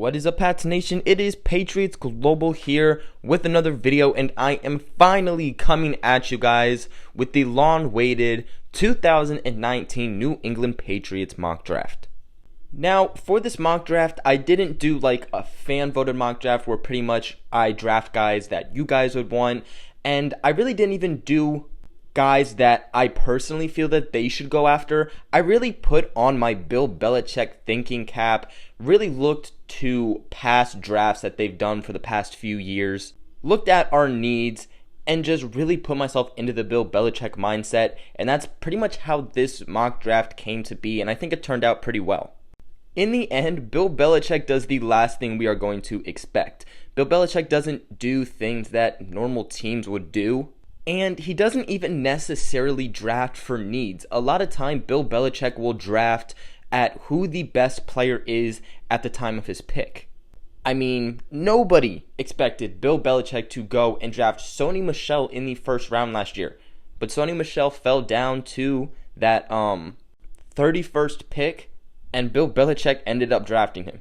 What is up, Pats Nation? It is Patriots Global here with another video, and I am finally coming at you guys with the long-awaited 2019 New England Patriots mock draft. Now, for this mock draft, I didn't do like a fan-voted mock draft where pretty much I draft guys that you guys would want, and I really didn't even do guys that I personally feel that they should go after. I really put on my Bill Belichick thinking cap, really looked to past drafts that they've done for the past few years, looked at our needs, and just really put myself into the Bill Belichick mindset, and that's pretty much how this mock draft came to be, and I think it turned out pretty well. In the end, Bill Belichick does the last thing we are going to expect. Bill Belichick doesn't do things that normal teams would do, and he doesn't even necessarily draft for needs. A lot of time, Bill Belichick will draft at who the best player is at the time of his pick. I mean, nobody expected Bill Belichick to go and draft Sony Michel in the first round last year. But Sony Michel fell down to that 31st pick, and Bill Belichick ended up drafting him.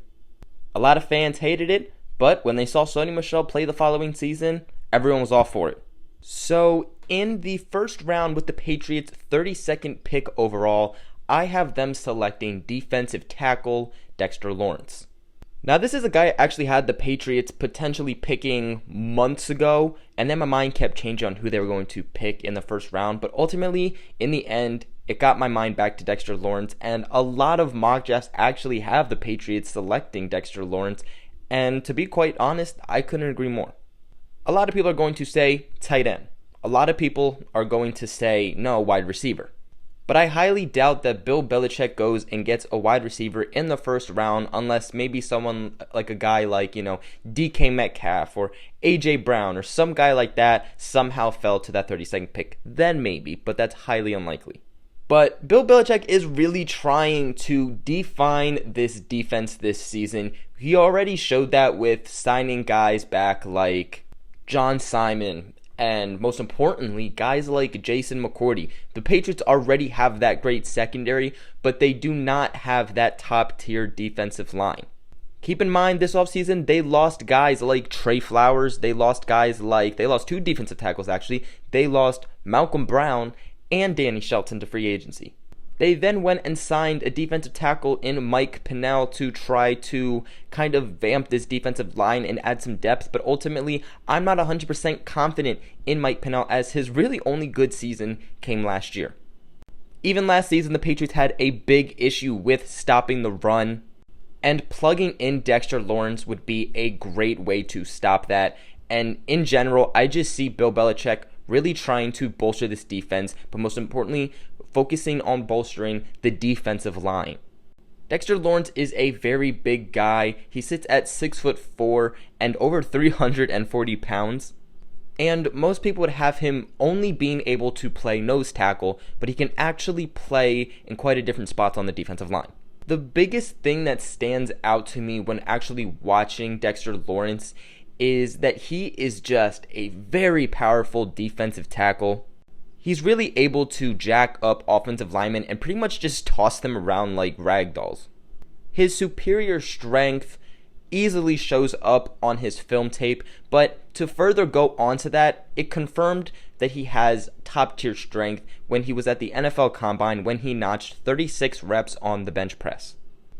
A lot of fans hated it, but when they saw Sony Michel play the following season, everyone was all for it. So, in the first round with the Patriots' 32nd pick overall, I have them selecting defensive tackle Dexter Lawrence. Now, this is a guy I actually had the Patriots potentially picking months ago, and then my mind kept changing on who they were going to pick in the first round, but ultimately, in the end, it got my mind back to Dexter Lawrence, and a lot of mock drafts actually have the Patriots selecting Dexter Lawrence, and to be quite honest, I couldn't agree more. A lot of people are going to say tight end. A lot of people are going to say no, wide receiver. But I highly doubt that Bill Belichick goes and gets a wide receiver in the first round unless maybe someone like a guy like, DK Metcalf or AJ Brown or some guy like that somehow fell to that 32nd pick. Then maybe, but that's highly unlikely. But Bill Belichick is really trying to define this defense this season. He already showed that with signing guys back like John Simon, and most importantly, guys like Jason McCourty. The Patriots already have that great secondary, but they do not have that top-tier defensive line. Keep in mind, this offseason, they lost guys like Trey Flowers. They lost two defensive tackles, actually. They lost Malcolm Brown and Danny Shelton to free agency. They then went and signed a defensive tackle in Mike Pennel to try to kind of vamp this defensive line and add some depth, but ultimately, I'm not 100% confident in Mike Pennel as his really only good season came last year. Even last season, the Patriots had a big issue with stopping the run, and plugging in Dexter Lawrence would be a great way to stop that. And in general, I just see Bill Belichick really trying to bolster this defense, but most importantly, focusing on bolstering the defensive line. Dexter Lawrence is a very big guy. He sits at 6'4" and over 340 pounds. And most people would have him only being able to play nose tackle, but he can actually play in quite a different spots on the defensive line. The biggest thing that stands out to me when actually watching Dexter Lawrence is that he is just a very powerful defensive tackle. He's really able to jack up offensive linemen and pretty much just toss them around like rag dolls. His superior strength easily shows up on his film tape, but to further go on to that, it confirmed that he has top-tier strength when he was at the NFL Combine when he notched 36 reps on the bench press.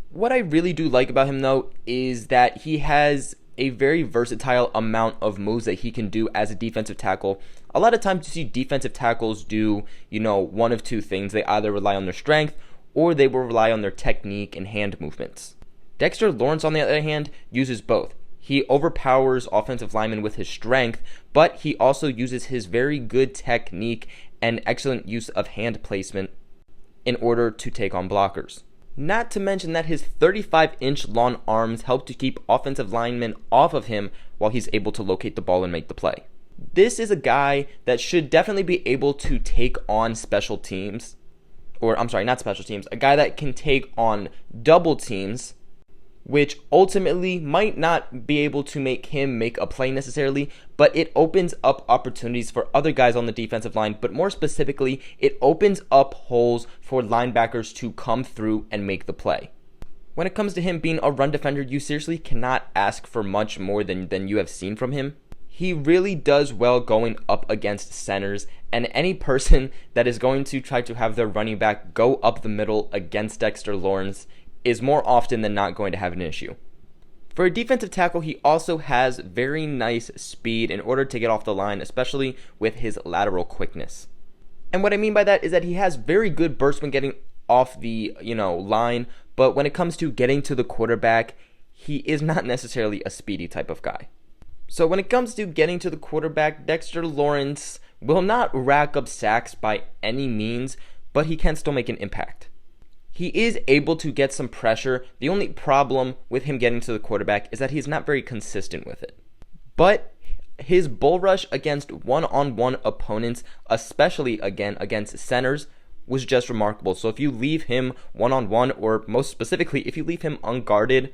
What I really do like about him, though, is that he has a very versatile amount of moves that he can do as a defensive tackle. A lot of times you see defensive tackles do, one of two things. They either rely on their strength or they will rely on their technique and hand movements. Dexter Lawrence, on the other hand, uses both. He overpowers offensive linemen with his strength, but he also uses his very good technique and excellent use of hand placement in order to take on blockers. Not to mention that his 35-inch long arms help to keep offensive linemen off of him while he's able to locate the ball and make the play. This is a guy that should definitely be able to take on special teams. Not special teams. A guy that can take on double teams, which ultimately might not be able to make him make a play necessarily, but it opens up opportunities for other guys on the defensive line, but more specifically, it opens up holes for linebackers to come through and make the play. When it comes to him being a run defender, you seriously cannot ask for much more than you have seen from him. He really does well going up against centers, and any person that is going to try to have their running back go up the middle against Dexter Lawrence is more often than not going to have an issue. For a defensive tackle, he also has very nice speed in order to get off the line, especially with his lateral quickness. And what I mean by that is that he has very good burst when getting off the line, but when it comes to getting to the quarterback, he is not necessarily a speedy type of guy. So when it comes to getting to the quarterback, Dexter Lawrence will not rack up sacks by any means, but he can still make an impact. He is able to get some pressure. The only problem with him getting to the quarterback is that he's not very consistent with it. But his bull rush against one-on-one opponents, especially again against centers, was just remarkable. So if you leave him one-on-one, or most specifically, if you leave him unguarded,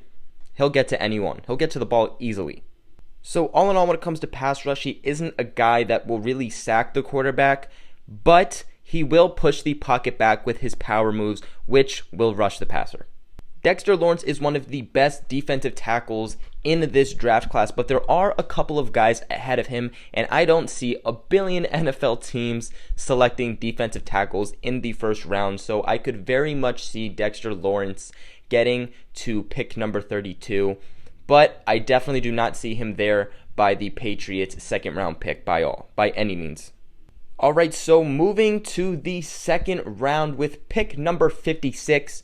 he'll get to anyone. He'll get to the ball easily. So all in all, when it comes to pass rush, he isn't a guy that will really sack the quarterback, but he will push the pocket back with his power moves, which will rush the passer. Dexter Lawrence is one of the best defensive tackles in this draft class, but there are a couple of guys ahead of him, and I don't see a billion NFL teams selecting defensive tackles in the first round, so I could very much see Dexter Lawrence getting to pick number 32, but I definitely do not see him there by the Patriots' second round pick by any means. Alright, so moving to the second round with pick number 56,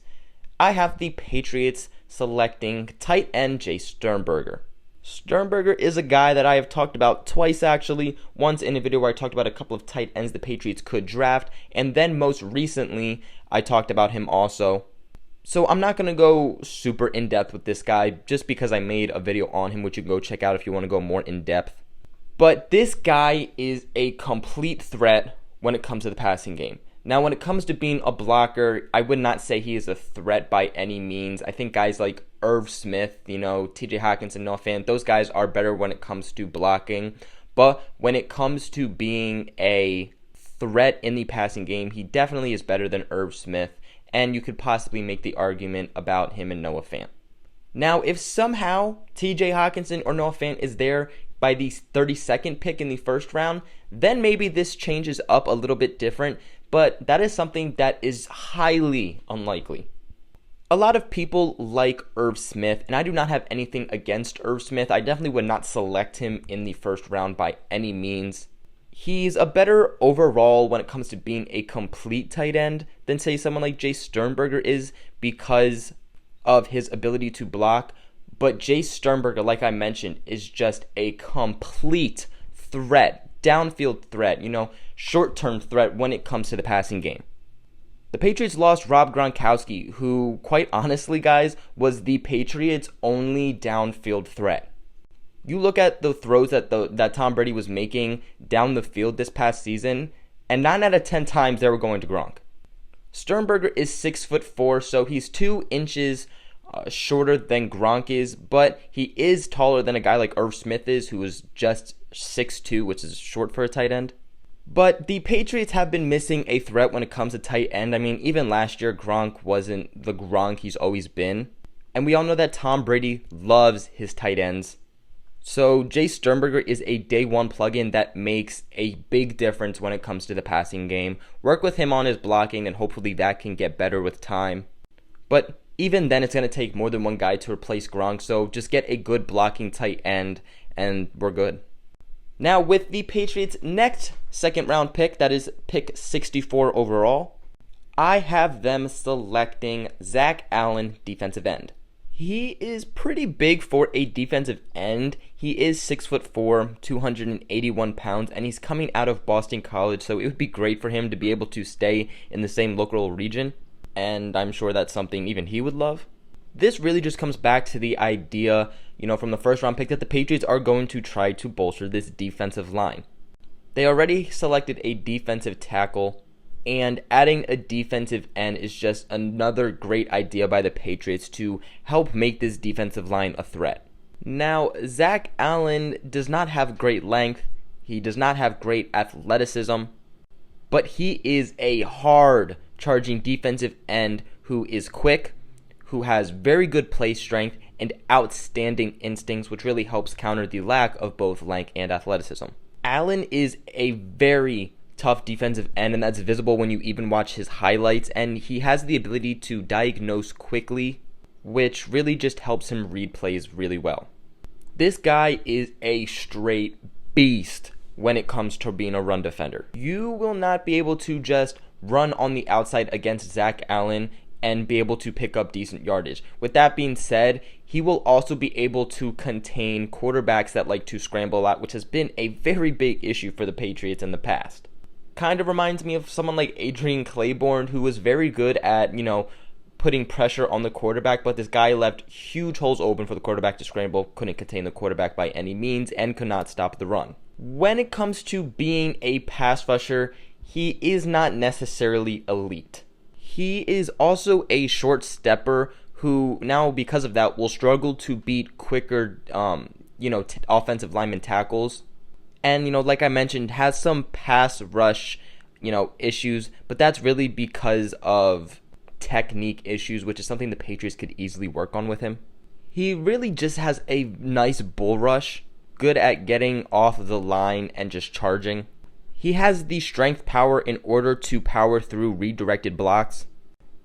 I have the Patriots selecting tight end Jay Sternberger. Sternberger is a guy that I have talked about twice actually, once in a video where I talked about a couple of tight ends the Patriots could draft, and then most recently I talked about him also. So I'm not going to go super in-depth with this guy just because I made a video on him, which you can go check out if you want to go more in-depth. But this guy is a complete threat when it comes to the passing game. Now, when it comes to being a blocker, I would not say he is a threat by any means. I think guys like Irv Smith, TJ Hawkinson, Noah Fant, those guys are better when it comes to blocking. But when it comes to being a threat in the passing game, he definitely is better than Irv Smith. And you could possibly make the argument about him and Noah Fant. Now, if somehow TJ Hawkinson or Noah Fant is there by the 32nd pick in the first round, then maybe this changes up a little bit different, but that is something that is highly unlikely. A lot of people like Irv Smith, and I do not have anything against Irv Smith. I definitely would not select him in the first round by any means. He's a better overall when it comes to being a complete tight end than, say, someone like Jay Sternberger is because of his ability to block. But Jay Sternberger, like I mentioned, is just a complete threat, downfield threat, short-term threat when it comes to the passing game. The Patriots lost Rob Gronkowski, who, quite honestly, guys, was the Patriots' only downfield threat. You look at the throws that Tom Brady was making down the field this past season, and 9 out of 10 times they were going to Gronk. Sternberger is 6'4", so he's 2 inches shorter than Gronk is, but he is taller than a guy like Irv Smith is, who is just 6'2", which is short for a tight end. But the Patriots have been missing a threat when it comes to tight end. I mean, even last year, Gronk wasn't the Gronk he's always been. And we all know that Tom Brady loves his tight ends. So Jay Sternberger is a day one plug-in that makes a big difference when it comes to the passing game. Work with him on his blocking, and hopefully that can get better with time. But even then, it's going to take more than one guy to replace Gronk. So just get a good blocking tight end, and we're good. Now, with the Patriots' next second-round pick, that is pick 64 overall, I have them selecting Zack Allen, defensive end. He is pretty big for a defensive end. He is 6'4", 281 pounds, and he's coming out of Boston College, so it would be great for him to be able to stay in the same local region, and I'm sure that's something even he would love. This really just comes back to the idea, from the first round pick that the Patriots are going to try to bolster this defensive line. They already selected a defensive tackle, and adding a defensive end is just another great idea by the Patriots to help make this defensive line a threat. Now, Zack Allen does not have great length. He does not have great athleticism, but he is a hard charging defensive end who is quick, who has very good play strength and outstanding instincts, which really helps counter the lack of both length and athleticism. Allen is a very tough defensive end, and that's visible when you even watch his highlights, and he has the ability to diagnose quickly, which really just helps him read plays really well. This guy is a straight beast when it comes to being a run defender. You will not be able to just run on the outside against Zack Allen and be able to pick up decent yardage. With that being said, he will also be able to contain quarterbacks that like to scramble a lot, which has been a very big issue for the Patriots in the past. Kind of reminds me of someone like Adrian Claiborne, who was very good at, putting pressure on the quarterback, but this guy left huge holes open for the quarterback to scramble, couldn't contain the quarterback by any means, and could not stop the run. When it comes to being a pass rusher, he is not necessarily elite. He is also a short stepper who now, because of that, will struggle to beat quicker, offensive lineman tackles. And, like I mentioned, has some pass rush, issues, but that's really because of technique issues, which is something the Patriots could easily work on with him. He really just has a nice bull rush, good at getting off the line and just charging. He has the strength power in order to power through redirected blocks.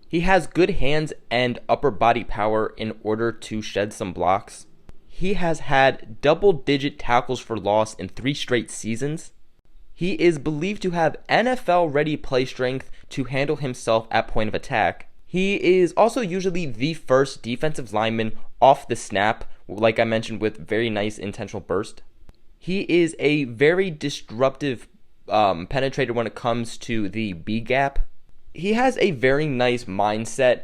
He has good hands and upper body power in order to shed some blocks. He has had double-digit tackles for loss in 3 straight seasons. He is believed to have NFL-ready play strength to handle himself at point of attack. He is also usually the first defensive lineman off the snap, like I mentioned, with very nice intentional burst. He is a very disruptive penetrator when it comes to the B gap. He has a very nice mindset,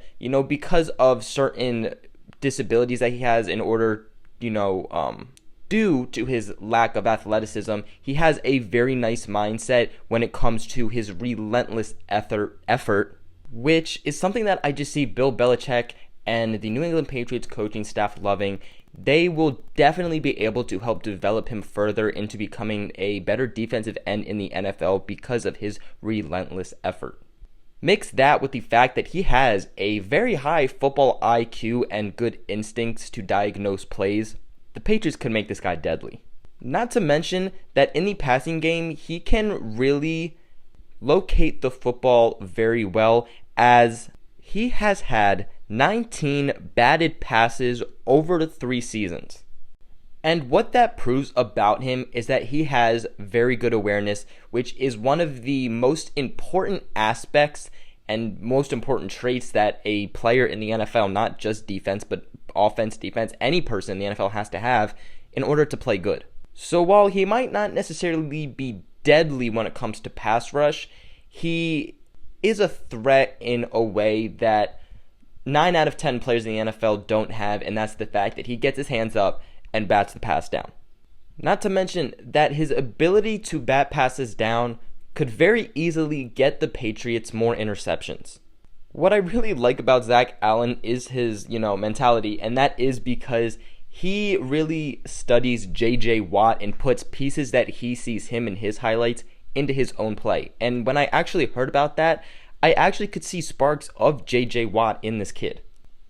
because of certain disabilities that he has in order, due to his lack of athleticism. He has a very nice mindset when it comes to his relentless effort, which is something that I just see Bill Belichick and the New England Patriots coaching staff loving. They will definitely be able to help develop him further into becoming a better defensive end in the NFL because of his relentless effort. Mix that with the fact that he has a very high football IQ and good instincts to diagnose plays. The Patriots could make this guy deadly. Not to mention that in the passing game, he can really locate the football very well, as he has had 19 batted passes over the 3 seasons. And what that proves about him is that he has very good awareness, which is one of the most important aspects and most important traits that a player in the NFL, not just defense, but offense, defense, any person in the NFL has to have in order to play good. So while he might not necessarily be deadly when it comes to pass rush, he is a threat in a way that 9 out of 10 players in the NFL don't have, and that's the fact that he gets his hands up and bats the pass down. Not to mention that his ability to bat passes down could very easily get the Patriots more interceptions. What I really like about Zack Allen is his, mentality, and that is because he really studies J.J. Watt and puts pieces that he sees him in his highlights into his own play. And when I actually heard about that, I actually could see sparks of J.J. Watt in this kid.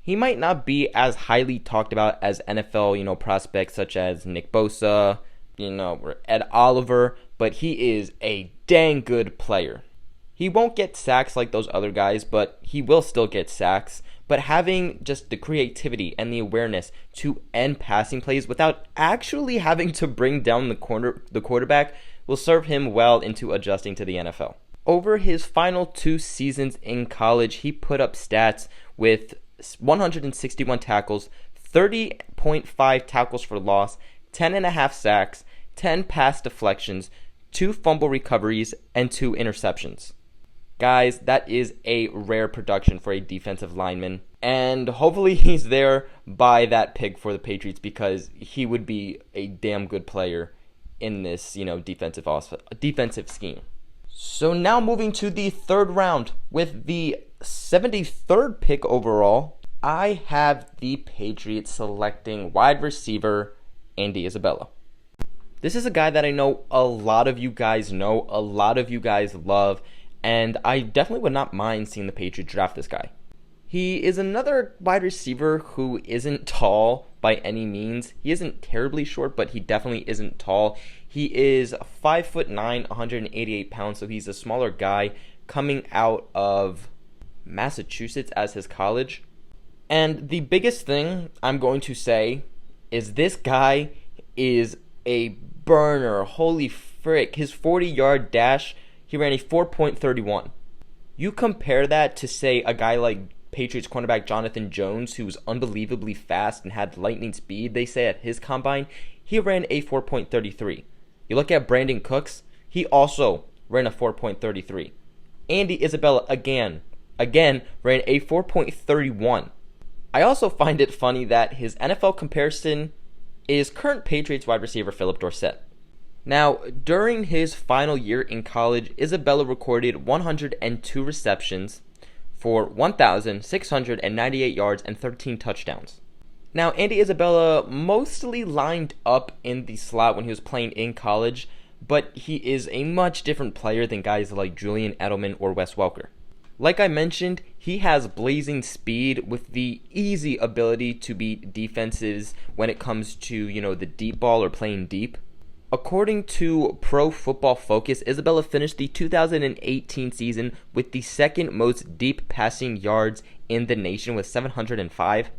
He might not be as highly talked about as NFL, prospects such as Nick Bosa, or Ed Oliver, but he is a dang good player. He won't get sacks like those other guys, but he will still get sacks. But having just the creativity and the awareness to end passing plays without actually having to bring down the quarterback will serve him well into adjusting to the NFL. Over his final 2 seasons in college, he put up stats with 161 tackles, 30.5 tackles for loss, 10.5 sacks, 10 pass deflections, 2 fumble recoveries, and 2 interceptions. Guys, that is a rare production for a defensive lineman, and hopefully he's there by that pick for the Patriots, because he would be a damn good player in this, defensive scheme. So now moving to the 3rd round with the 73rd pick overall, I have the Patriots selecting wide receiver Andy Isabella. This is a guy that I know a lot of you guys know, a lot of you guys love, and I definitely would not mind seeing the Patriots draft this guy. He is another wide receiver who isn't tall by any means. He isn't terribly short, but he definitely isn't tall. He is 5'9", 188 pounds, so he's a smaller guy coming out of Massachusetts as his college. And the biggest thing I'm going to say is this guy is a burner. Holy frick. His 40-yard dash, he ran a 4.31. You compare that to, say, a guy like Patriots cornerback Jonathan Jones, who's unbelievably fast and had lightning speed, they say, at his combine, he ran a 4.33. You look at Brandon Cooks, he also ran a 4.33. Andy Isabella, again, ran a 4.31. I also find it funny that his NFL comparison is current Patriots wide receiver Philip Dorsett. Now, during his final year in college, Isabella recorded 102 receptions for 1,698 yards and 13 touchdowns. Now, Andy Isabella mostly lined up in the slot when he was playing in college, but he is a much different player than guys like Julian Edelman or Wes Welker. Like I mentioned, he has blazing speed with the easy ability to beat defenses when it comes to, the deep ball or playing deep. According to Pro Football Focus, Isabella finished the 2018 season with the second most deep passing yards in the nation with 705.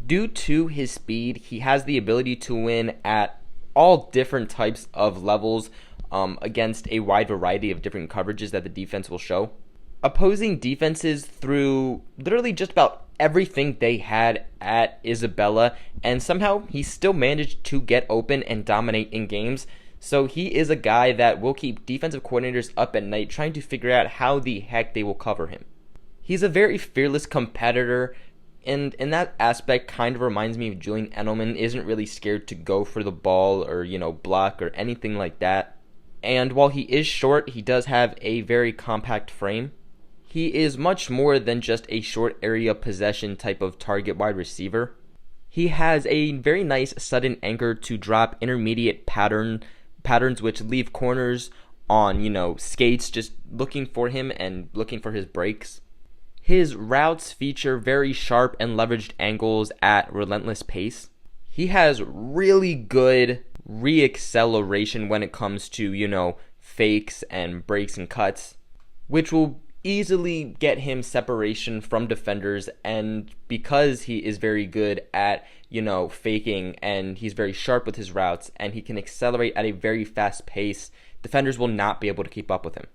Due to his speed, he has the ability to win at all different types of levels against a wide variety of different coverages that the defense will show. Opposing defenses threw literally just about everything they had at Isabella, and somehow he still managed to get open and dominate in games. So he is a guy that will keep defensive coordinators up at night trying to figure out how the heck they will cover him. He's a very fearless competitor, and in that aspect kind of reminds me of Julian Edelman. Isn't really scared to go for the ball or, block or anything like that. And while he is short, he does have a very compact frame. He is much more than just a short area possession type of target wide receiver. He has a very nice sudden anchor to drop intermediate patterns which leave corners on, skates just looking for him and looking for his breaks. His routes feature very sharp and leveraged angles at relentless pace. He has really good reacceleration when it comes to, fakes and breaks and cuts, which will easily get him separation from defenders. And because he is very good at, faking, and he's very sharp with his routes, and he can accelerate at a very fast pace, defenders will not be able to keep up with him.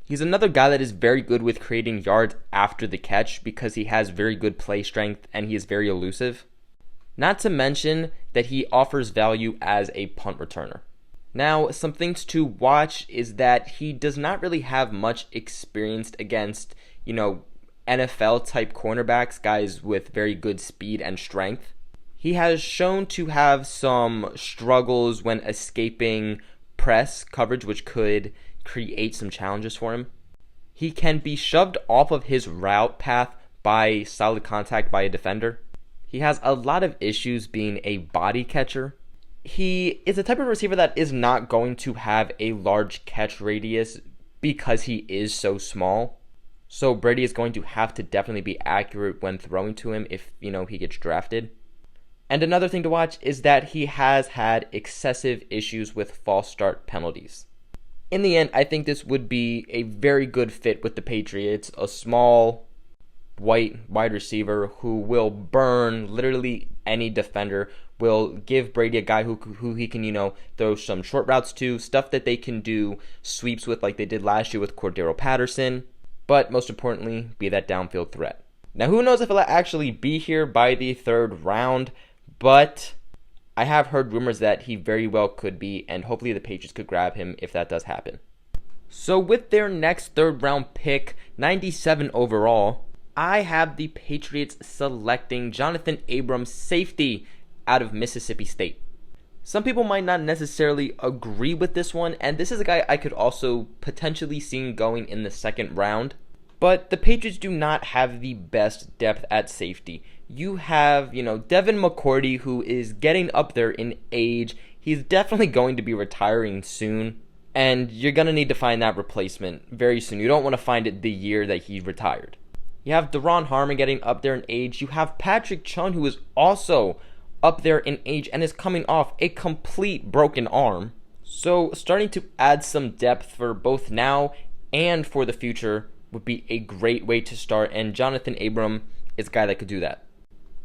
He's another guy that is very good with creating yards after the catch because he has very good play strength and he is very elusive. Not to mention that he offers value as a punt returner. Now, some things to watch is that he does not really have much experience against, NFL type cornerbacks, guys with very good speed and strength. He has shown to have some struggles when escaping press coverage, which could create some challenges for him. He can be shoved off of his route path by solid contact by a defender. He has a lot of issues being a body catcher. He is a type of receiver that is not going to have a large catch radius because he is so small. So Brady is going to have to definitely be accurate when throwing to him if, he gets drafted. And another thing to watch is that he has had excessive issues with false start penalties. In the end, I think this would be a very good fit with the Patriots, a small, white wide receiver who will burn literally any defender, will give Brady a guy who he can, throw some short routes to, stuff that they can do sweeps with like they did last year with Cordero Patterson, but most importantly, be that downfield threat. Now, who knows if he'll actually be here by the third round, but I have heard rumors that he very well could be, and hopefully the Patriots could grab him if that does happen. So with their next third round pick, 97 overall, I have the Patriots selecting Jonathan Abrams, safety out of Mississippi State. Some people might not necessarily agree with this one, and this is a guy I could also potentially see going in the second round. But the Patriots do not have the best depth at safety. You have, Devin McCourty, who is getting up there in age. He's definitely going to be retiring soon, and you're going to need to find that replacement very soon. You don't want to find it the year that he retired. You have Deron Harmon getting up there in age. You have Patrick Chung, who is also up there in age and is coming off a complete broken arm. So starting to add some depth for both now and for the future would be a great way to start, and Jonathan Abrams is a guy that could do that.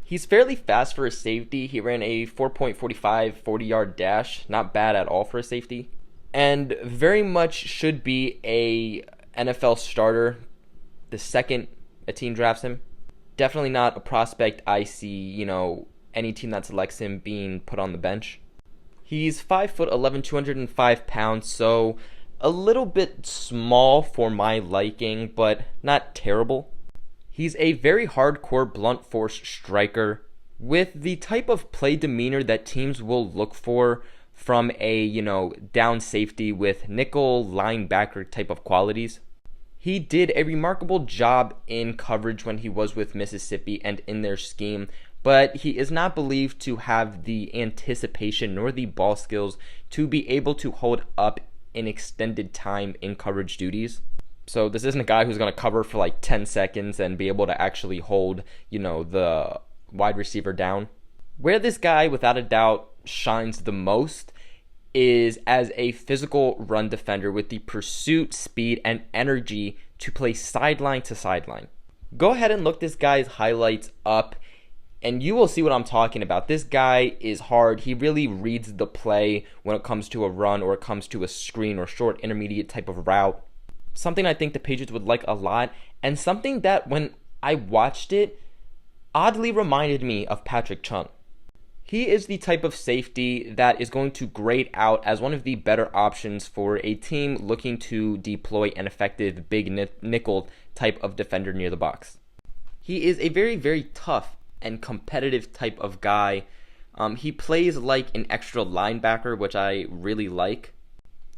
He's fairly fast for a safety. He ran a 4.45 40-yard dash. Not bad at all for a safety. And very much should be a NFL starter the second a team drafts him. Definitely not a prospect I see, any team that selects him being put on the bench. He's 5'11", 205 pounds, so a little bit small for my liking, but not terrible. He's a very hardcore blunt force striker with the type of play demeanor that teams will look for from a, down safety with nickel linebacker type of qualities. He did a remarkable job in coverage when he was with Mississippi and in their scheme, but he is not believed to have the anticipation nor the ball skills to be able to hold up an extended time in coverage duties. So this isn't a guy who's going to cover for like 10 seconds and be able to actually hold, the wide receiver down. Where this guy, without a doubt, shines the most is as a physical run defender with the pursuit, speed, and energy to play sideline to sideline. Go ahead and look this guy's highlights up, and you will see what I'm talking about. This guy is hard. He really reads the play when it comes to a run or it comes to a screen or short intermediate type of route. Something I think the Patriots would like a lot, and something that when I watched it oddly reminded me of Patrick Chung. He is the type of safety that is going to grade out as one of the better options for a team looking to deploy an effective big nickel type of defender near the box. He is a very, very tough and competitive type of guy. He plays like an extra linebacker, which I really like.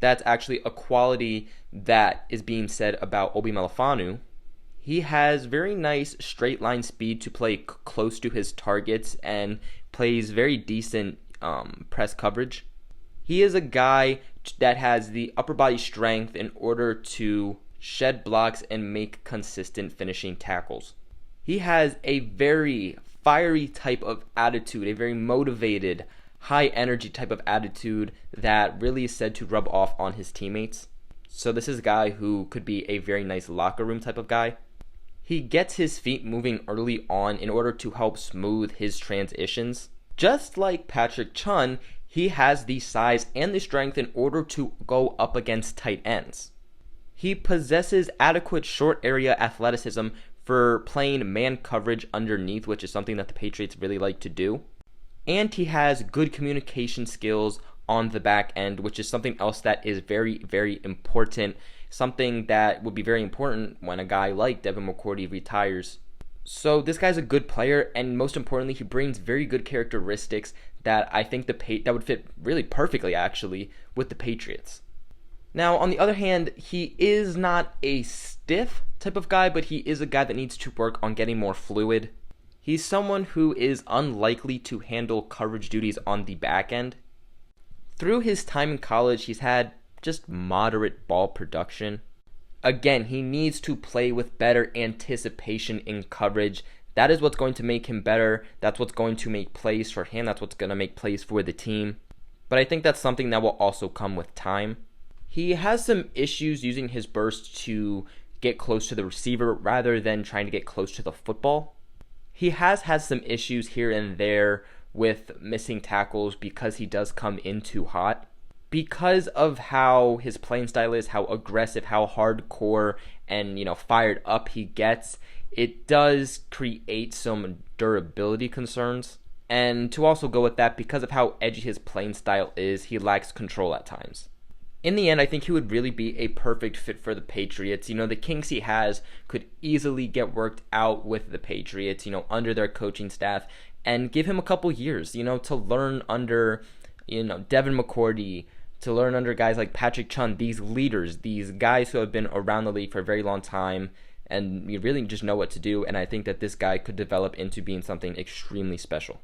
That's actually a quality that is being said about Obi Melifonwu. He has very nice straight line speed to play close to his targets and plays very decent press coverage. He is a guy that has the upper body strength in order to shed blocks and make consistent finishing tackles. He has a very fiery type of attitude, a very motivated, high energy type of attitude that really is said to rub off on his teammates. So this is a guy who could be a very nice locker room type of guy. He gets his feet moving early on in order to help smooth his transitions. Just like Patrick Chung, he has the size and the strength in order to go up against tight ends. He possesses adequate short area athleticism for playing man coverage underneath, which is something that the Patriots really like to do. And he has good communication skills on the back end, which is something else that is very, very important. Something that would be very important when a guy like Devin McCourty retires. So this guy's a good player, and most importantly, he brings very good characteristics that I think that would fit really perfectly, actually, with the Patriots. Now, on the other hand, he is not a stiff type of guy, but he is a guy that needs to work on getting more fluid. He's someone who is unlikely to handle coverage duties on the back end. Through his time in college, he's had just moderate ball production. Again, he needs to play with better anticipation in coverage. That is what's going to make him better. That's what's going to make plays for him. That's what's going to make plays for the team. But I think that's something that will also come with time. He has some issues using his burst to get close to the receiver rather than trying to get close to the football. He has had some issues here and there with missing tackles because he does come in too hot. Because of how his playing style is, how aggressive, how hardcore and, fired up he gets, it does create some durability concerns. And to also go with that, because of how edgy his playing style is, he lacks control at times. In the end, I think he would really be a perfect fit for the Patriots. The kinks he has could easily get worked out with the Patriots, under their coaching staff, and give him a couple years, to learn under, Devin McCourty, to learn under guys like Patrick Chung, these leaders, these guys who have been around the league for a very long time, and you really just know what to do, and I think that this guy could develop into being something extremely special.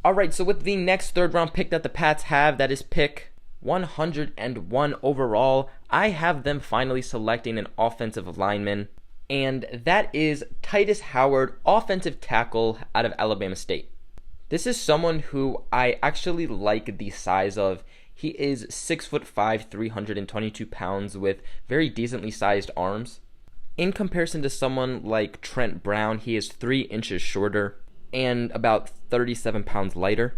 Alright, so with the next third round pick that the Pats have, that is pick 101 overall, I have them finally selecting an offensive lineman. and that is Titus Howard, offensive tackle out of Alabama State. This is someone who I actually like the size of. He is 6'5", 322 pounds with very decently sized arms. In comparison to someone like Trent Brown, he is 3 inches shorter and about 37 pounds lighter.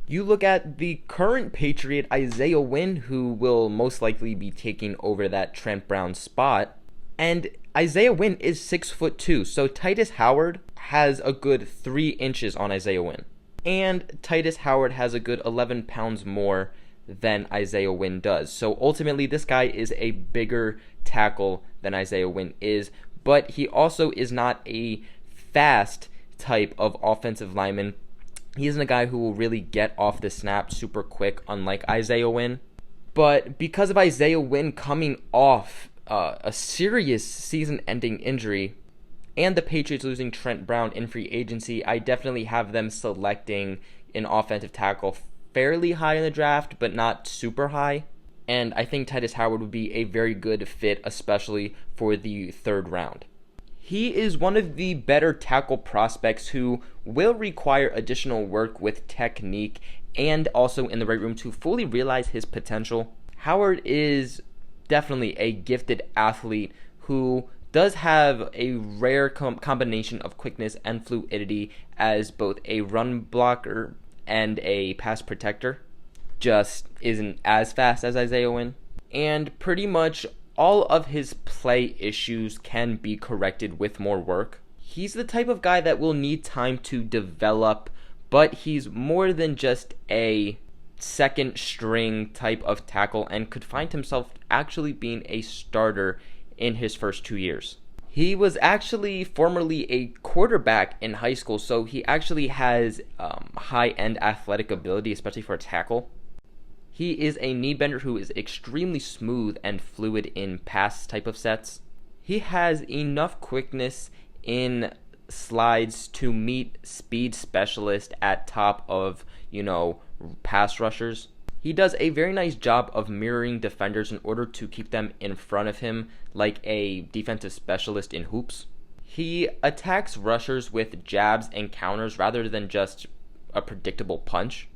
You look at the current Patriot, Isaiah Wynn, who will most likely be taking over that Trent Brown spot, and Isaiah Wynn is 6'2", so Titus Howard has a good 3 inches on Isaiah Wynn. And Titus Howard has a good 11 pounds more than Isaiah Wynn does. So ultimately, this guy is a bigger tackle than Isaiah Wynn is, but he also is not a fast type of offensive lineman. He isn't a guy who will really get off the snap super quick, unlike Isaiah Wynn. But because of Isaiah Wynn coming off a serious season-ending injury, and the Patriots losing Trent Brown in free agency, I definitely have them selecting an offensive tackle fairly high in the draft, but not super high. And I think Titus Howard would be a very good fit, especially for the 3rd round. He is one of the better tackle prospects who will require additional work with technique and also in the right room to fully realize his potential. Howard is definitely a gifted athlete who does have a rare combination of quickness and fluidity as both a run blocker and a pass protector. Just isn't as fast as Isaiah Wynn. And pretty much all of his play issues can be corrected with more work. He's the type of guy that will need time to develop, but he's more than just a second string type of tackle and could find himself actually being a starter in his first 2 years. He was actually formerly a quarterback in high school, so he actually has high-end athletic ability, especially for a tackle. He is a knee bender who is extremely smooth and fluid in pass type of sets. He has enough quickness in slides to meet speed specialist at top of, pass rushers. He does a very nice job of mirroring defenders in order to keep them in front of him like a defensive specialist in hoops. He attacks rushers with jabs and counters rather than just a predictable punch.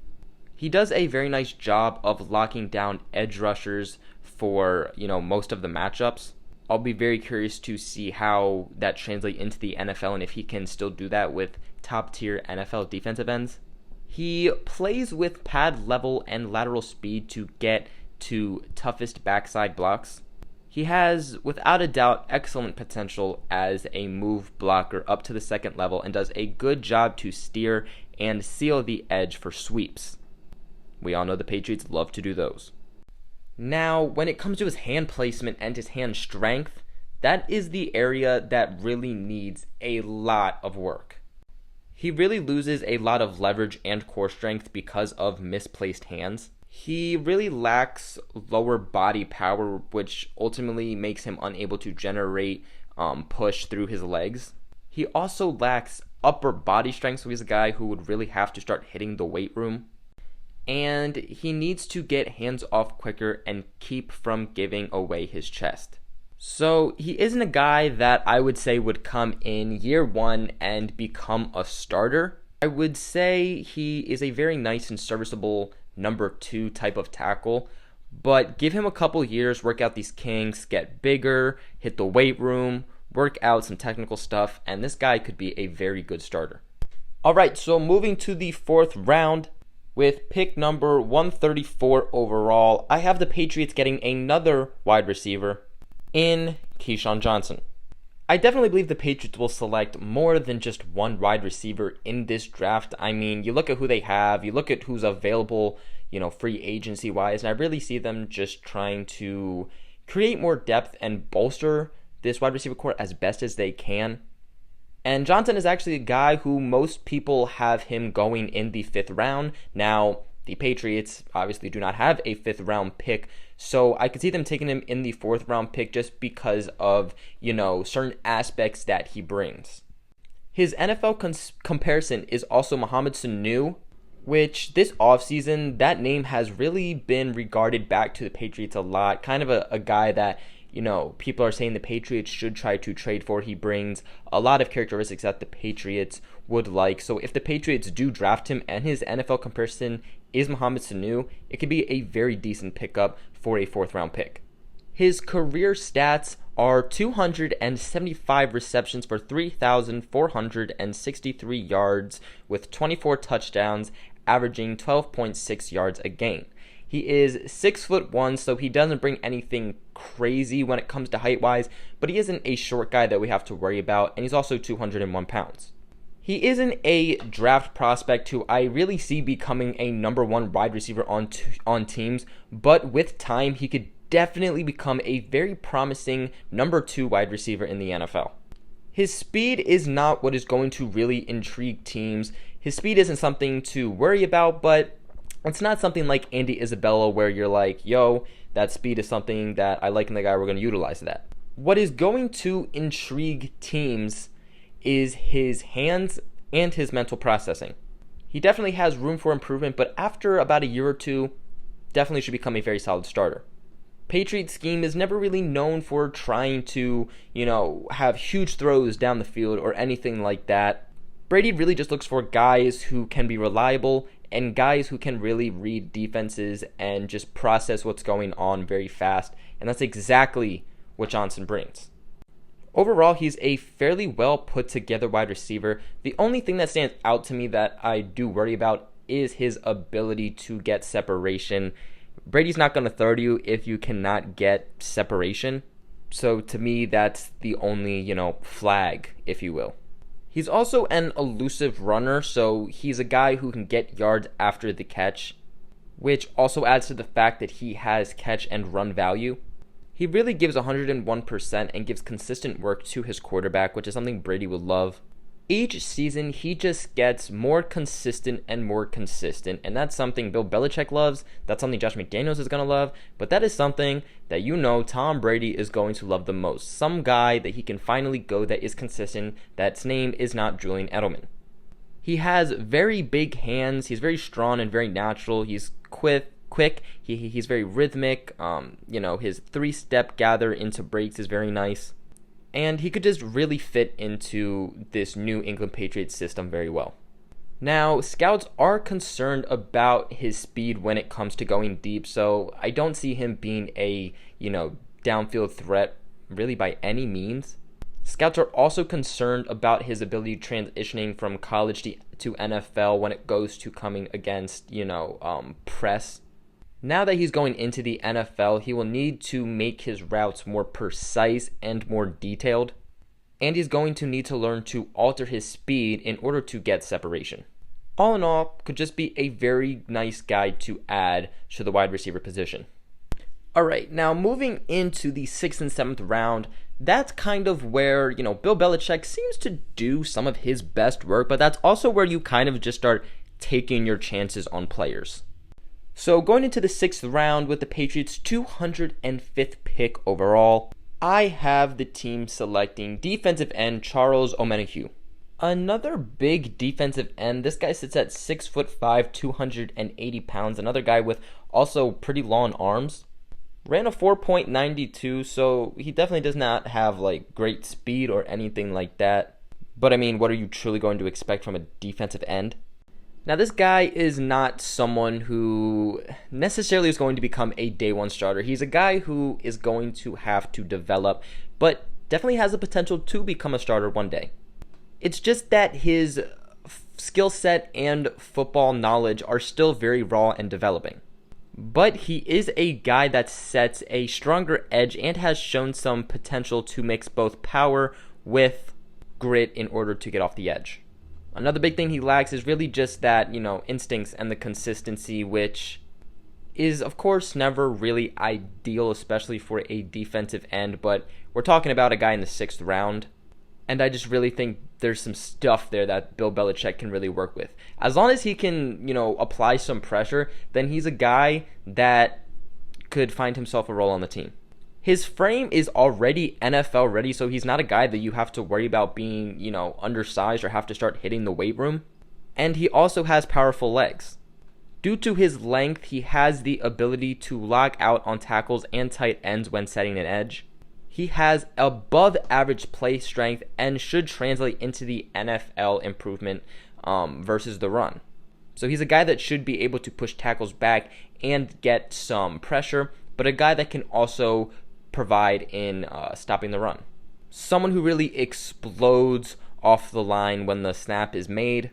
He does a very nice job of locking down edge rushers for, most of the matchups. I'll be very curious to see how that translates into the NFL and if he can still do that with top-tier NFL defensive ends. He plays with pad level and lateral speed to get to toughest backside blocks. He has, without a doubt, excellent potential as a move blocker up to the 2nd level and does a good job to steer and seal the edge for sweeps. We all know the Patriots love to do those. Now, when it comes to his hand placement and his hand strength, that is the area that really needs a lot of work. He really loses a lot of leverage and core strength because of misplaced hands. He really lacks lower body power, which ultimately makes him unable to generate push through his legs. He also lacks upper body strength, so he's a guy who would really have to start hitting the weight room. And he needs to get hands off quicker and keep from giving away his chest. So he isn't a guy that I would say would come in year 1 and become a starter. I would say he is a very nice and serviceable number 2 type of tackle, but give him a couple years, work out these kinks, get bigger, hit the weight room, work out some technical stuff, and this guy could be a very good starter. Alright, so moving to the 4th round, with pick number 134 overall, I have the Patriots getting another wide receiver in Keyshawn Johnson. I definitely believe the Patriots will select more than just one wide receiver in this draft. I mean, you look at who they have, you look at who's available, free agency wise, and I really see them just trying to create more depth and bolster this wide receiver core as best as they can. And Johnson is actually a guy who most people have him going in the 5th round. Now, the Patriots obviously do not have a 5th round pick, so I could see them taking him in the 4th round pick just because of, certain aspects that he brings. His NFL comparison is also Mohamed Sanu, which this offseason, that name has really been regarded back to the Patriots a lot. Kind of a guy that, people are saying the Patriots should try to trade for. He brings a lot of characteristics that the Patriots would like. So if the Patriots do draft him and his NFL comparison is Mohamed Sanu, it could be a very decent pickup for a 4th-round pick. His career stats are 275 receptions for 3,463 yards with 24 touchdowns, averaging 12.6 yards a game. He is 6'1", so he doesn't bring anything crazy when it comes to height-wise, but he isn't a short guy that we have to worry about, and he's also 201 pounds. He isn't a draft prospect who I really see becoming a number 1 wide receiver on teams, but with time, he could definitely become a very promising number 2 wide receiver in the NFL. His speed is not what is going to really intrigue teams. His speed isn't something to worry about, but it's not something like Andy Isabella where you're like, yo, that speed is something that I like in the guy, we're going to utilize that. What is going to intrigue teams is his hands and his mental processing. He definitely has room for improvement, but after about a year or two, definitely should become a very solid starter. Patriots scheme is never really known for trying to, have huge throws down the field or anything like that. Brady really just looks for guys who can be reliable and guys who can really read defenses and just process what's going on very fast, and that's exactly what Johnson brings. Overall, he's a fairly well put together wide receiver. The only thing that stands out to me that I do worry about is his ability to get separation. Brady's not going to throw to you if you cannot get separation. So to me, that's the only, flag, if you will. He's also an elusive runner, so he's a guy who can get yards after the catch, which also adds to the fact that he has catch and run value. He really gives 101% and gives consistent work to his quarterback, which is something Brady would love. Each season, he just gets more consistent, and that's something Bill Belichick loves. That's something Josh McDaniels is going to love, but that is something that Tom Brady is going to love the most. Some guy that he can finally go that is consistent, that's name is not Julian Edelman. He has very big hands, he's very strong and very natural, he's quick, he's very rhythmic, his 3-step gather into breaks is very nice. And he could just really fit into this New England Patriots system very well. Now, scouts are concerned about his speed when it comes to going deep, so I don't see him being a, downfield threat really by any means. Scouts are also concerned about his ability transitioning from college to NFL when it goes to coming against, press. Now that he's going into the NFL, he will need to make his routes more precise and more detailed, and he's going to need to learn to alter his speed in order to get separation. All in all, could just be a very nice guy to add to the wide receiver position. Alright, now moving into the 6th and 7th round, that's kind of where, Bill Belichick seems to do some of his best work, but that's also where you kind of just start taking your chances on players. So going into the 6th round with the Patriots' 205th pick overall, I have the team selecting defensive end Charles Omenihu. Another big defensive end. This guy sits at 6'5", 280 pounds. Another guy with also pretty long arms. Ran a 4.92, so he definitely does not have great speed or anything like that. But I mean, what are you truly going to expect from a defensive end? Now, this guy is not someone who necessarily is going to become a day one starter. He's a guy who is going to have to develop, but definitely has the potential to become a starter one day. It's just that his skill set and football knowledge are still very raw and developing. But he is a guy that sets a stronger edge and has shown some potential to mix both power with grit in order to get off the edge. Another big thing he lacks is really just that, instincts and the consistency, which is, of course, never really ideal, especially for a defensive end. But we're talking about a guy in the 6th round, and I just really think there's some stuff there that Bill Belichick can really work with. As long as he can, apply some pressure, then he's a guy that could find himself a role on the team. His frame is already NFL ready, so he's not a guy that you have to worry about being, undersized or have to start hitting the weight room. And he also has powerful legs. Due to his length, he has the ability to lock out on tackles and tight ends when setting an edge. He has above average play strength and should translate into the NFL improvement versus the run. So he's a guy that should be able to push tackles back and get some pressure, but a guy that can also provide in stopping the run. Someone who really explodes off the line when the snap is made.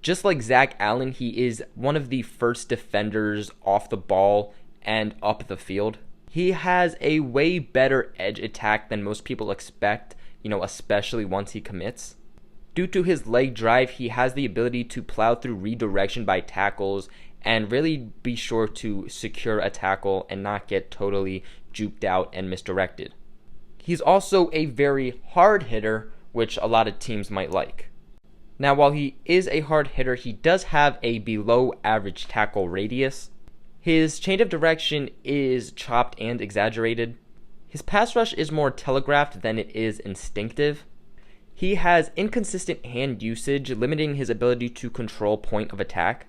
Just like Zack Allen, he is one of the first defenders off the ball and up the field. He has a way better edge attack than most people expect, especially once he commits. Due to his leg drive, he has the ability to plow through redirection by tackles and really be sure to secure a tackle and not get totally juked out and misdirected. He's also a very hard hitter, which a lot of teams might like. Now, while he is a hard hitter, he does have a below average tackle radius. His change of direction is chopped and exaggerated. His pass rush is more telegraphed than it is instinctive. He has inconsistent hand usage, limiting his ability to control point of attack.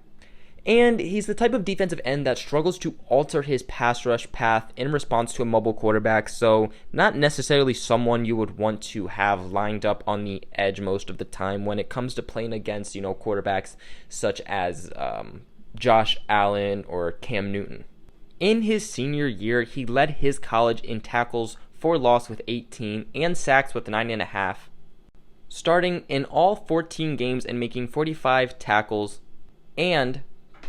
And he's the type of defensive end that struggles to alter his pass rush path in response to a mobile quarterback, so not necessarily someone you would want to have lined up on the edge most of the time when it comes to playing against, quarterbacks such as Josh Allen or Cam Newton. In his senior year, he led his college in tackles for loss with 18 and sacks with 9.5, starting in all 14 games and making 45 tackles and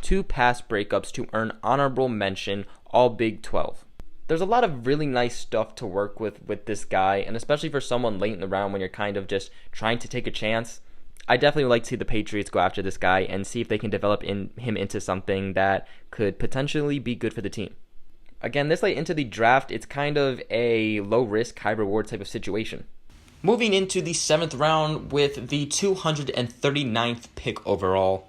2 pass breakups to earn honorable mention all Big 12. There's a lot of really nice stuff to work with this guy, and especially for someone late in the round when you're kind of just trying to take a chance. I definitely would like to see the Patriots go after this guy and see if they can develop him into something that could potentially be good for the team. Again, this late into the draft, it's kind of a low-risk, high-reward type of situation. Moving into the 7th round with the 239th pick overall,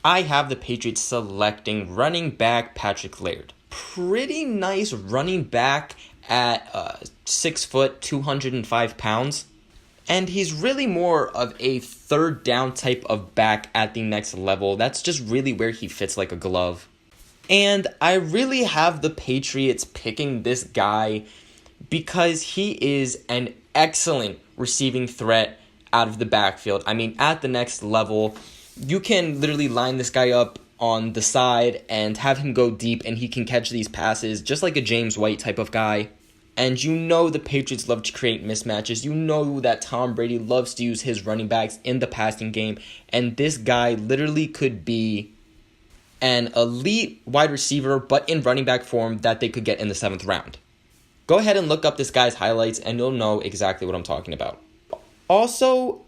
I have the Patriots selecting running back Patrick Laird. Pretty nice running back at 6 foot, 205 pounds. And he's really more of a third down type of back at the next level. That's just really where he fits like a glove. And I really have the Patriots picking this guy because he is an excellent receiving threat out of the backfield. I mean, at the next level, you can literally line this guy up on the side and have him go deep, and he can catch these passes just like a James White type of guy. And the Patriots love to create mismatches. You know that Tom Brady loves to use his running backs in the passing game. And this guy literally could be an elite wide receiver, but in running back form that they could get in the 7th round. Go ahead and look up this guy's highlights and you'll know exactly what I'm talking about. Also,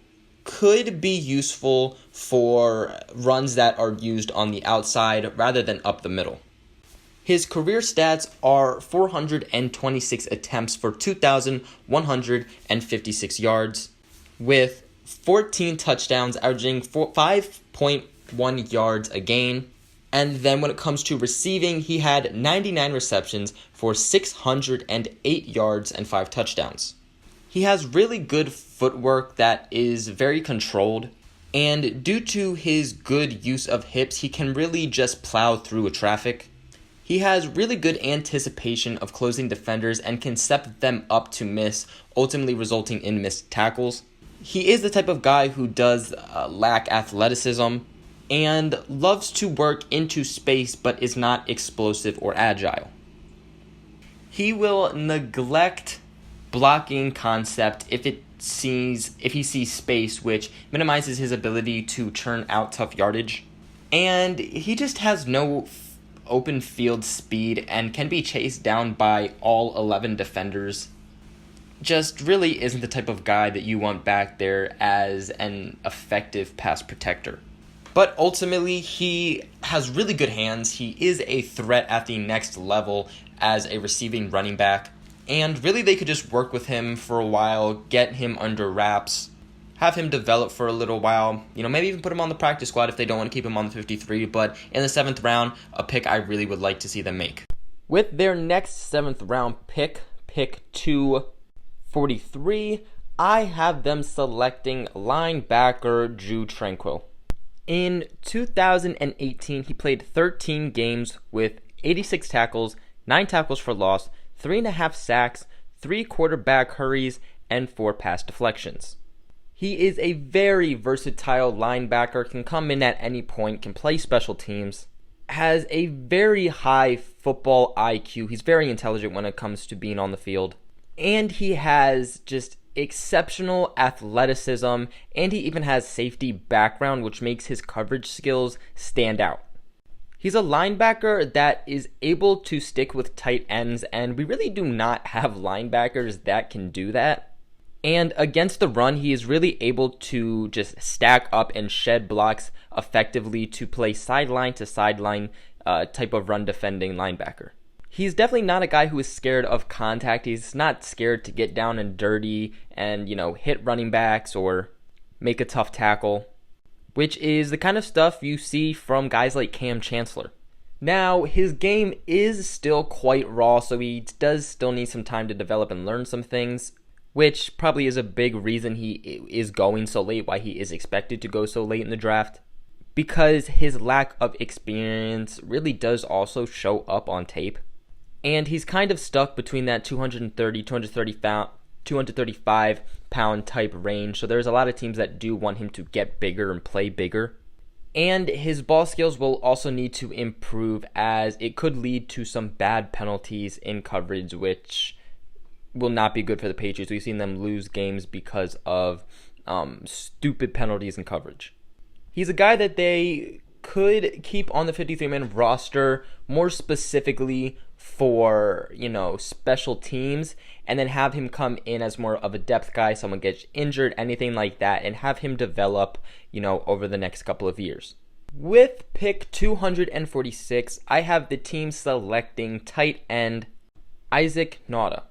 could be useful for runs that are used on the outside rather than up the middle. His career stats are 426 attempts for 2,156 yards, with 14 touchdowns, averaging 5.1 yards a gain. And then when it comes to receiving, he had 99 receptions for 608 yards and 5 touchdowns. He has really good footwork that is very controlled, and due to his good use of hips, he can really just plow through traffic. He has really good anticipation of closing defenders and can set them up to miss, ultimately resulting in missed tackles. He is the type of guy who does lack athleticism and loves to work into space but is not explosive or agile. He will neglect blocking concept if he sees space, which minimizes his ability to churn out tough yardage. And he just has no open field speed and can be chased down by all 11 defenders. Just really isn't the type of guy that you want back there as an effective pass protector. But ultimately, he has really good hands. He is a threat at the next level as a receiving running back. And really, they could just work with him for a while, get him under wraps, have him develop for a little while, maybe even put him on the practice squad if they don't want to keep him on the 53, but in the 7th round, a pick I really would like to see them make. With their next 7th round pick 243, I have them selecting linebacker Jude Tranquile. In 2018, he played 13 games with 86 tackles, 9 tackles for loss, 3.5 sacks, 3 quarterback hurries, and 4 pass deflections. He is a very versatile linebacker, can come in at any point, can play special teams, has a very high football IQ. He's very intelligent when it comes to being on the field. And he has just exceptional athleticism, and he even has safety background, which makes his coverage skills stand out. He's a linebacker that is able to stick with tight ends, and we really do not have linebackers that can do that. And against the run, he is really able to just stack up and shed blocks effectively to play sideline to sideline type of run defending linebacker. He's definitely not a guy who is scared of contact. He's not scared to get down and dirty and, hit running backs or make a tough tackle, which is the kind of stuff you see from guys like Cam Chancellor. Now, his game is still quite raw, so he does still need some time to develop and learn some things, which probably is a big reason he is going so late, why he is expected to go so late in the draft, because his lack of experience really does also show up on tape. And he's kind of stuck between that 235 pound type range. So there's a lot of teams that do want him to get bigger and play bigger. And his ball skills will also need to improve, as it could lead to some bad penalties in coverage, which will not be good for the Patriots. We've seen them lose games because of stupid penalties in coverage. He's a guy that they could keep on the 53-man roster, more specifically for, special teams, and then have him come in as more of a depth guy, someone gets injured, anything like that, and have him develop, over the next couple of years. With pick 246, I have the team selecting tight end Isaac Nauta.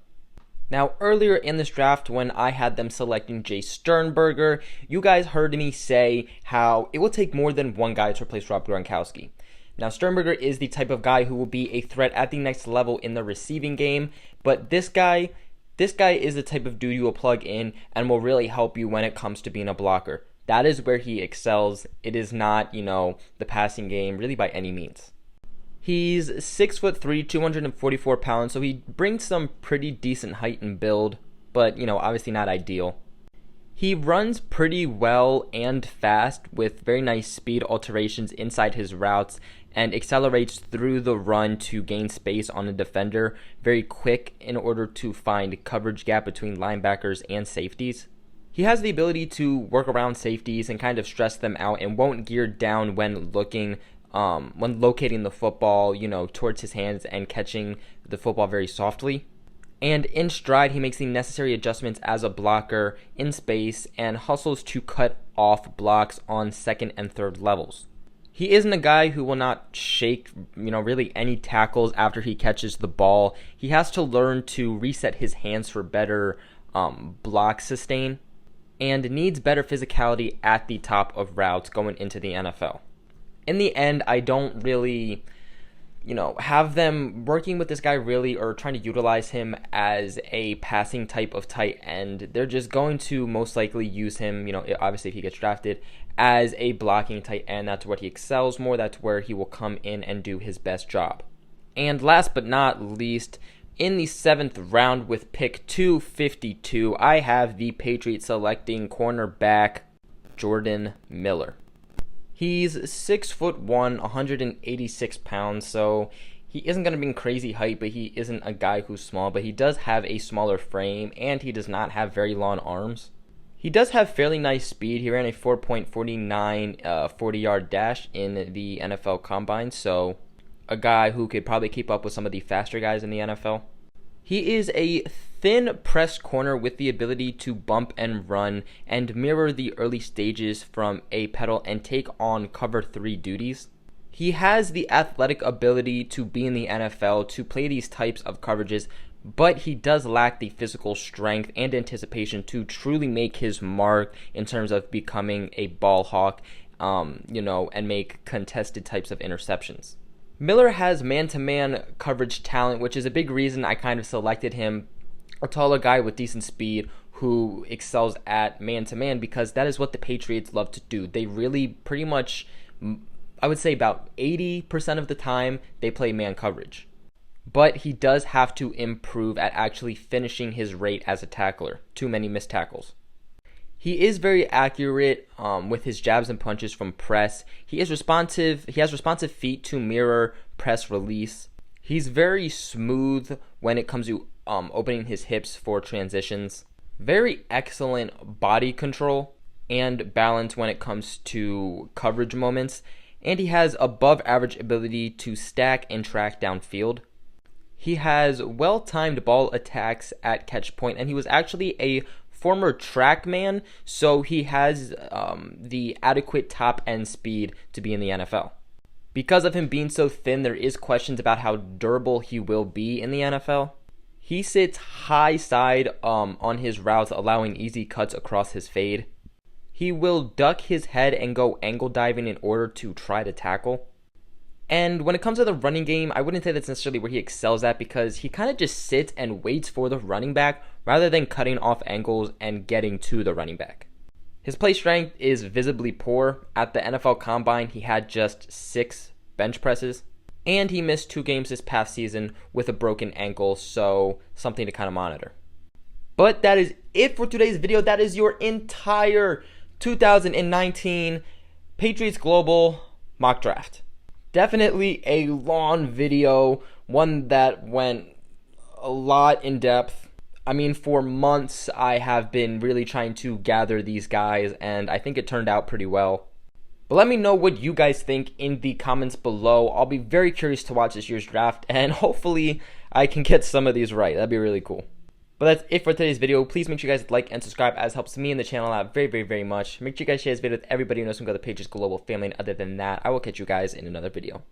Now, earlier in this draft, when I had them selecting Jay Sternberger, you guys heard me say how it will take more than one guy to replace Rob Gronkowski. Now, Sternberger is the type of guy who will be a threat at the next level in the receiving game, but this guy is the type of dude you will plug in and will really help you when it comes to being a blocker. That is where he excels. It is not, the passing game really by any means. He's 6'3", 244 pounds, so he brings some pretty decent height and build, but, obviously not ideal. He runs pretty well and fast with very nice speed alterations inside his routes and accelerates through the run to gain space on a defender very quick in order to find coverage gap between linebackers and safeties. He has the ability to work around safeties and kind of stress them out and won't gear down when locating the football, towards his hands and catching the football very softly. And in stride, he makes the necessary adjustments as a blocker in space and hustles to cut off blocks on second and third levels. He isn't a guy who will not shake, really any tackles after he catches the ball. He has to learn to reset his hands for better block sustain and needs better physicality at the top of routes going into the NFL. In the end, I don't really, have them working with this guy really or trying to utilize him as a passing type of tight end. They're just going to most likely use him, obviously if he gets drafted, as a blocking tight end. That's where he excels more. That's where he will come in and do his best job. And last but not least, in the 7th round with pick 252, I have the Patriots selecting cornerback Jordan Miller. He's 6'1", 186 pounds, so he isn't going to be in crazy height, but he isn't a guy who's small, but he does have a smaller frame, and he does not have very long arms. He does have fairly nice speed. He ran a 4.49 40-yard dash in the NFL Combine, so a guy who could probably keep up with some of the faster guys in the NFL. He is a thin press corner with the ability to bump and run and mirror the early stages from a pedal and take on cover 3 duties. He has the athletic ability to be in the NFL to play these types of coverages, but he does lack the physical strength and anticipation to truly make his mark in terms of becoming a ball hawk, and make contested types of interceptions. Miller has man-to-man coverage talent, which is a big reason I kind of selected him, a taller guy with decent speed who excels at man-to-man, because that is what the Patriots love to do. They really pretty much, I would say about 80% of the time, they play man coverage. but he does have to improve at actually finishing his rate as a tackler. Too many missed tackles. He is very accurate with his jabs and punches from press. He is responsive. He has responsive feet to mirror press release. He's very smooth when it comes to opening his hips for transitions. Very excellent body control and balance when it comes to coverage moments. And he has above average ability to stack and track downfield. He has well-timed ball attacks at catch point, and he was actually a former track man, so he has the adequate top end speed to be in the NFL. Because of him being so thin, there is questions about how durable he will be in the NFL. He sits high side on his routes, allowing easy cuts across his fade. He will duck his head and go angle diving in order to try to tackle. And when it comes to the running game, I wouldn't say that's necessarily where he excels at, because he kind of just sits and waits for the running back rather than cutting off angles and getting to the running back. His play strength is visibly poor. At the NFL Combine, he had just 6 bench presses, and he missed 2 games this past season with a broken ankle, so something to kind of monitor. But that is it for today's video. That is your entire 2019 Patriots Global mock draft. Definitely a long video, one that went a lot in depth. I mean, for months I have been really trying to gather these guys, and I think it turned out pretty well. But let me know what you guys think in the comments below. I'll be very curious to watch this year's draft, and hopefully I can get some of these right. That'd be really cool. But that's it for today's video. Please make sure you guys like and subscribe, as it helps me and the channel out very, very, very much. Make sure you guys share this video with everybody who knows some of the Patriots Global family. And other than that, I will catch you guys in another video.